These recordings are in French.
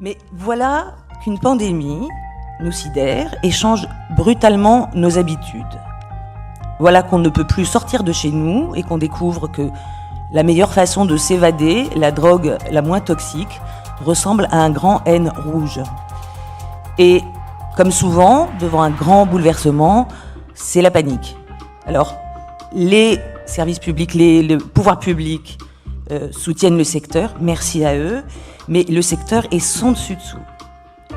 Mais voilà qu'une pandémie nous sidère et change brutalement nos habitudes. Voilà qu'on ne peut plus sortir de chez nous et qu'on découvre que la meilleure façon de s'évader, la drogue la moins toxique, ressemble à un grand N rouge. Et comme souvent, devant un grand bouleversement, c'est la panique. Alors, les services publics, le pouvoir public soutiennent le secteur, merci à eux, mais le secteur est son dessus-dessous.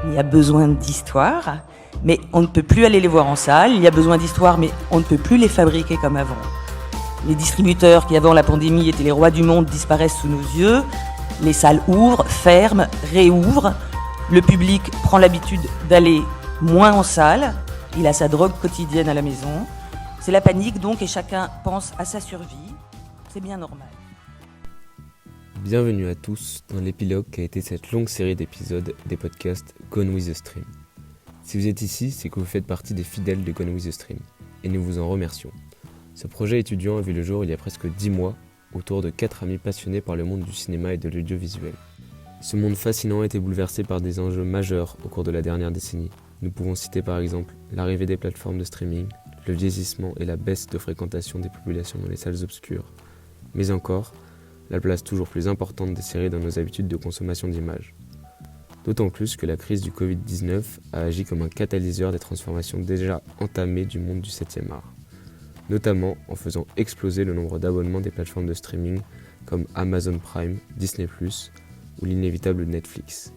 Il y a besoin d'histoires, mais on ne peut plus aller les voir en salle. Il y a besoin d'histoires, mais on ne peut plus les fabriquer comme avant. Les distributeurs qui, avant la pandémie, étaient les rois du monde, disparaissent sous nos yeux. Les salles ouvrent, ferment, réouvrent. Le public prend l'habitude d'aller moins en salle. Il a sa drogue quotidienne à la maison. C'est la panique donc et chacun pense à sa survie. C'est bien normal. Bienvenue à tous dans l'épilogue qui a été cette longue série d'épisodes des podcasts Gone with the Stream. Si vous êtes ici, c'est que vous faites partie des fidèles de Gone with the Stream, et nous vous en remercions. Ce projet étudiant a vu le jour il y a presque 10 mois, autour de 4 amis passionnés par le monde du cinéma et de l'audiovisuel. Ce monde fascinant a été bouleversé par des enjeux majeurs au cours de la dernière décennie. Nous pouvons citer par exemple l'arrivée des plateformes de streaming, le vieillissement et la baisse de fréquentation des populations dans les salles obscures, mais encore la place toujours plus importante des séries dans nos habitudes de consommation d'images. D'autant plus que la crise du Covid-19 a agi comme un catalyseur des transformations déjà entamées du monde du 7e art, notamment en faisant exploser le nombre d'abonnements des plateformes de streaming comme Amazon Prime, Disney+, ou l'inévitable Netflix.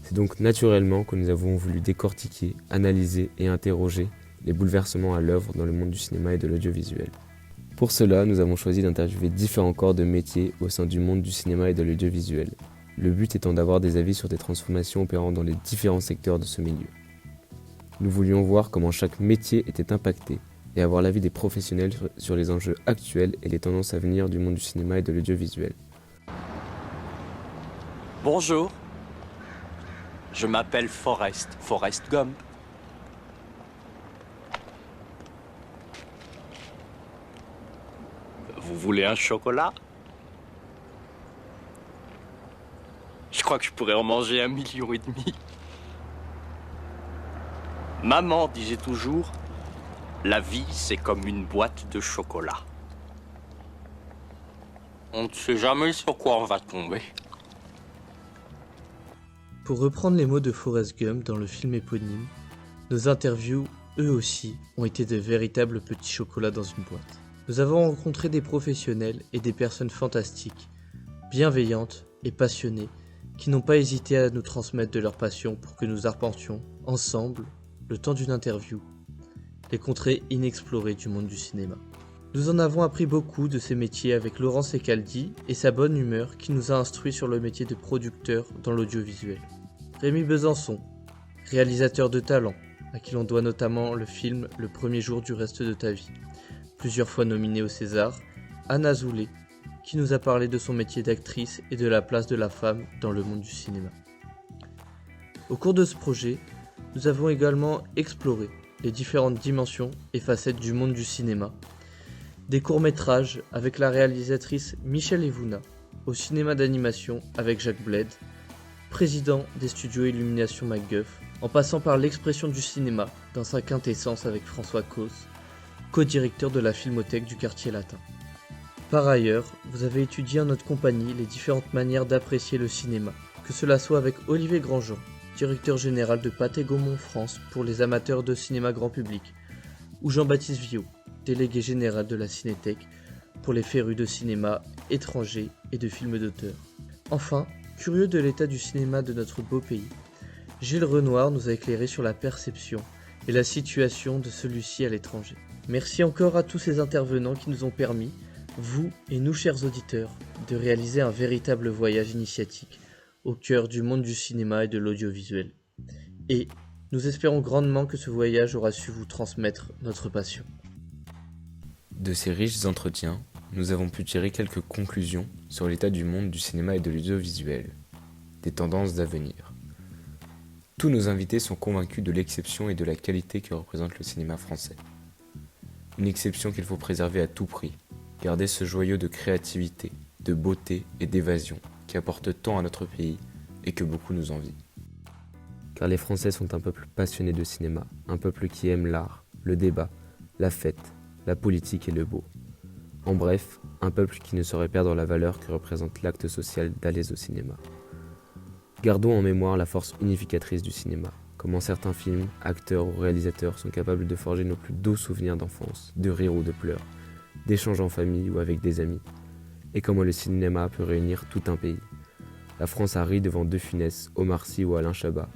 C'est donc naturellement que nous avons voulu décortiquer, analyser et interroger les bouleversements à l'œuvre dans le monde du cinéma et de l'audiovisuel. Pour cela, nous avons choisi d'interviewer différents corps de métiers au sein du monde du cinéma et de l'audiovisuel, le but étant d'avoir des avis sur des transformations opérant dans les différents secteurs de ce milieu. Nous voulions voir comment chaque métier était impacté et avoir l'avis des professionnels sur les enjeux actuels et les tendances à venir du monde du cinéma et de l'audiovisuel. Bonjour, je m'appelle Forrest Gump. Vous voulez un chocolat? Je crois que je pourrais en manger 1,5 million. Maman disait toujours, la vie c'est comme une boîte de chocolat. On ne sait jamais sur quoi on va tomber. Pour reprendre les mots de Forrest Gump dans le film éponyme, nos interviews, eux aussi, ont été de véritables petits chocolats dans une boîte. Nous avons rencontré des professionnels et des personnes fantastiques, bienveillantes et passionnées, qui n'ont pas hésité à nous transmettre de leur passion pour que nous arpentions, ensemble, le temps d'une interview, les contrées inexplorées du monde du cinéma. Nous en avons appris beaucoup de ces métiers avec Laurent Secaldi et sa bonne humeur qui nous a instruits sur le métier de producteur dans l'audiovisuel. Rémi Besançon, réalisateur de talent, à qui l'on doit notamment le film Le premier jour du reste de ta vie, plusieurs fois nominé au César. Anna Zoulé, qui nous a parlé de son métier d'actrice et de la place de la femme dans le monde du cinéma. Au cours de ce projet, nous avons également exploré les différentes dimensions et facettes du monde du cinéma. Des courts-métrages avec la réalisatrice Michèle Evouna, au cinéma d'animation avec Jacques Bled, président des studios Illumination MacGuff, en passant par l'expression du cinéma dans sa quintessence avec François Cos, co-directeur de la Filmothèque du Quartier Latin. Par ailleurs, vous avez étudié en notre compagnie les différentes manières d'apprécier le cinéma, que cela soit avec Olivier Grandjean, directeur général de Pathé Gaumont France pour les amateurs de cinéma grand public, ou Jean-Baptiste Viaud, délégué général de la Cinétech pour les férus de cinéma étranger et de films d'auteur. Enfin, curieux de l'état du cinéma de notre beau pays, Gilles Renoir nous a éclairé sur la perception et la situation de celui-ci à l'étranger. Merci encore à tous ces intervenants qui nous ont permis, vous et nous chers auditeurs, de réaliser un véritable voyage initiatique au cœur du monde du cinéma et de l'audiovisuel. Et nous espérons grandement que ce voyage aura su vous transmettre notre passion. De ces riches entretiens, nous avons pu tirer quelques conclusions sur l'état du monde du cinéma et de l'audiovisuel, des tendances d'avenir. Tous nos invités sont convaincus de l'exception et de la qualité que représente le cinéma français. Une exception qu'il faut préserver à tout prix, garder ce joyau de créativité, de beauté et d'évasion qui apporte tant à notre pays, et que beaucoup nous envient. Car les Français sont un peuple passionné de cinéma, un peuple qui aime l'art, le débat, la fête, la politique et le beau. En bref, un peuple qui ne saurait perdre la valeur que représente l'acte social d'aller au cinéma. Gardons en mémoire la force unificatrice du cinéma, comment certains films, acteurs ou réalisateurs sont capables de forger nos plus doux souvenirs d'enfance, de rire ou de pleurs, d'échanges en famille ou avec des amis, et comment le cinéma peut réunir tout un pays. La France a ri devant De Funès, Omar Sy ou Alain Chabat.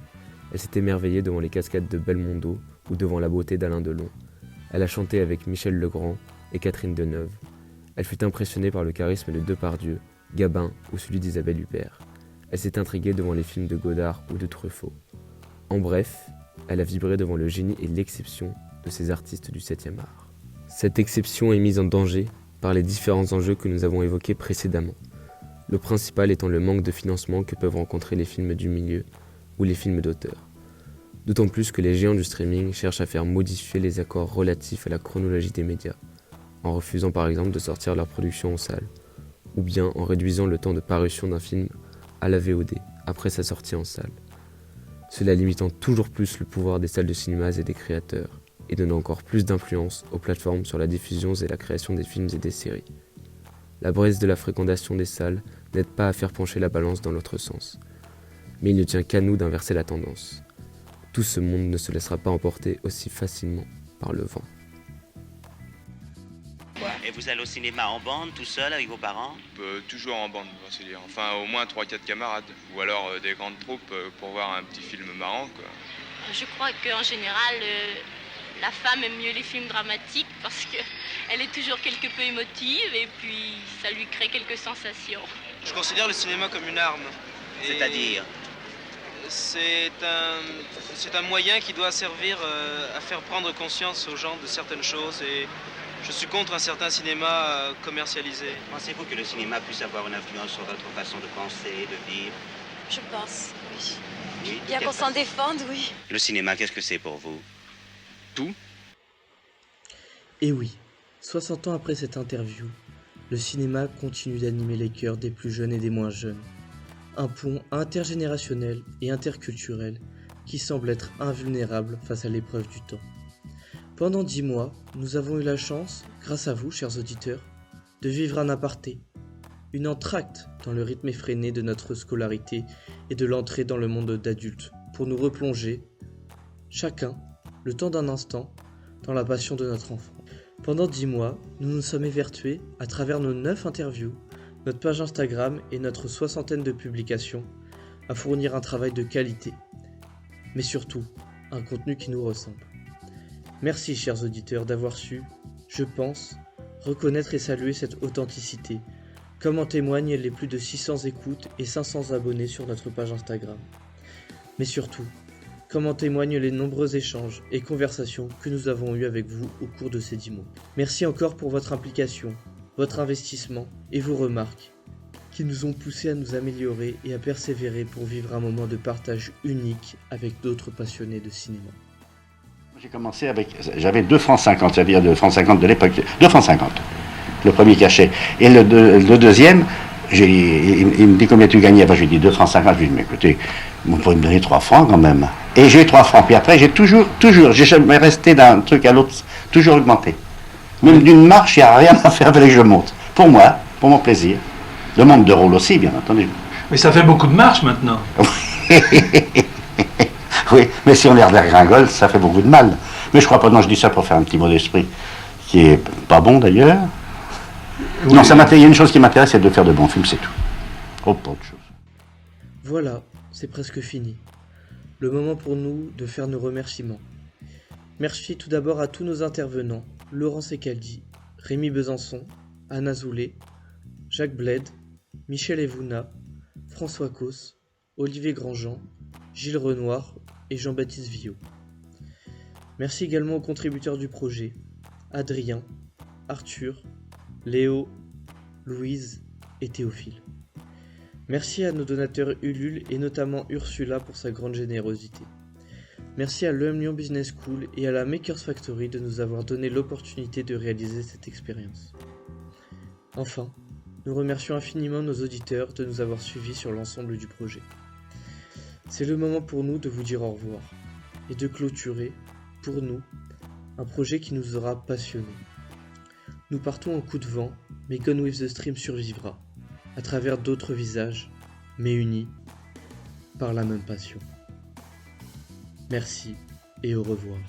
Elle s'est émerveillée devant les cascades de Belmondo ou devant la beauté d'Alain Delon. Elle a chanté avec Michel Legrand et Catherine Deneuve. Elle fut impressionnée par le charisme de Depardieu, Gabin ou celui d'Isabelle Huppert. Elle s'est intriguée devant les films de Godard ou de Truffaut. En bref, elle a vibré devant le génie et l'exception de ces artistes du 7e art. Cette exception est mise en danger par les différents enjeux que nous avons évoqués précédemment. Le principal étant le manque de financement que peuvent rencontrer les films du milieu ou les films d'auteur. D'autant plus que les géants du streaming cherchent à faire modifier les accords relatifs à la chronologie des médias, en refusant par exemple de sortir leur production en salle, ou bien en réduisant le temps de parution d'un film à la VOD après sa sortie en salle. Cela limitant toujours plus le pouvoir des salles de cinéma et des créateurs, et donnant encore plus d'influence aux plateformes sur la diffusion et la création des films et des séries. La baisse de la fréquentation des salles n'aide pas à faire pencher la balance dans l'autre sens, mais il ne tient qu'à nous d'inverser la tendance. Tout ce monde ne se laissera pas emporter aussi facilement par le vent. Et vous allez au cinéma en bande, tout seul, avec vos parents? Toujours en bande, on va se dire. Enfin, au moins 3-4 camarades. Ou alors des grandes troupes pour voir un petit film marrant, quoi. Je crois qu'en général, la femme aime mieux les films dramatiques parce qu'elle est toujours quelque peu émotive et puis ça lui crée quelques sensations. Je considère le cinéma comme une arme. C'est-à-dire? C'est un moyen qui doit servir à faire prendre conscience aux gens de certaines choses et je suis contre un certain cinéma commercialisé. Pensez-vous que le cinéma puisse avoir une influence sur votre façon de penser, de vivre? Je pense, oui. Oui. Bien qu'on s'en défende, oui. Le cinéma, qu'est-ce que c'est pour vous? Tout. Et oui, 60 ans après cette interview, le cinéma continue d'animer les cœurs des plus jeunes et des moins jeunes. Un pont intergénérationnel et interculturel qui semble être invulnérable face à l'épreuve du temps. Pendant 10 mois, nous avons eu la chance, grâce à vous, chers auditeurs, de vivre un aparté, une entracte dans le rythme effréné de notre scolarité et de l'entrée dans le monde d'adulte, pour nous replonger, chacun, le temps d'un instant, dans la passion de notre enfant. Pendant 10 mois, nous nous sommes évertués, à travers nos 9 interviews, notre page Instagram et notre 60aine de publications, à fournir un travail de qualité, mais surtout, un contenu qui nous ressemble. Merci, chers auditeurs, d'avoir su, je pense, reconnaître et saluer cette authenticité, comme en témoignent les plus de 600 écoutes et 500 abonnés sur notre page Instagram. Mais surtout, comme en témoignent les nombreux échanges et conversations que nous avons eus avec vous au cours de ces 10 mois. Merci encore pour votre implication, votre investissement et vos remarques, qui nous ont poussés à nous améliorer et à persévérer pour vivre un moment de partage unique avec d'autres passionnés de cinéma. J'ai commencé j'avais 2 francs 50, c'est-à-dire 2 francs 50 de l'époque, 2 francs 50, le premier cachet. Et le deuxième, il me dit combien tu gagnais. Enfin, je lui dis 2 francs 50, je lui dis mais écoutez, vous pouvez me donner 3 francs quand même. Et j'ai eu 3 francs, puis après j'ai toujours, j'ai jamais resté d'un truc à l'autre, toujours augmenté. Même d'une marche, il n'y a rien à faire, avec que je monte. Pour moi, pour mon plaisir. Le nombre de rôles aussi, bien entendu. Mais ça fait beaucoup de marches maintenant. Oui, mais si on les redégringole, ça fait beaucoup de mal. Mais je crois pas, non, je dis ça pour faire un petit mot d'esprit, qui est pas bon d'ailleurs. Oui. Non, il y a une chose qui m'intéresse, c'est de faire de bons films, c'est tout. Pas autre chose. Voilà, c'est presque fini. Le moment pour nous de faire nos remerciements. Merci tout d'abord à tous nos intervenants, Laurent Secaldi, Rémi Besançon, Anna Zoulé, Jacques Bled, Michel Evouna, François Cos, Olivier Grandjean, Gilles Renoir et Jean-Baptiste Villot. Merci également aux contributeurs du projet, Adrien, Arthur, Léo, Louise et Théophile. Merci à nos donateurs Ulule et notamment Ursula pour sa grande générosité. Merci à l'EM Lyon Business School et à la Makers Factory de nous avoir donné l'opportunité de réaliser cette expérience. Enfin, nous remercions infiniment nos auditeurs de nous avoir suivis sur l'ensemble du projet. C'est le moment pour nous de vous dire au revoir et de clôturer, pour nous, un projet qui nous aura passionnés. Nous partons en coup de vent, mais Gone with the Stream survivra, à travers d'autres visages, mais unis par la même passion. Merci et au revoir.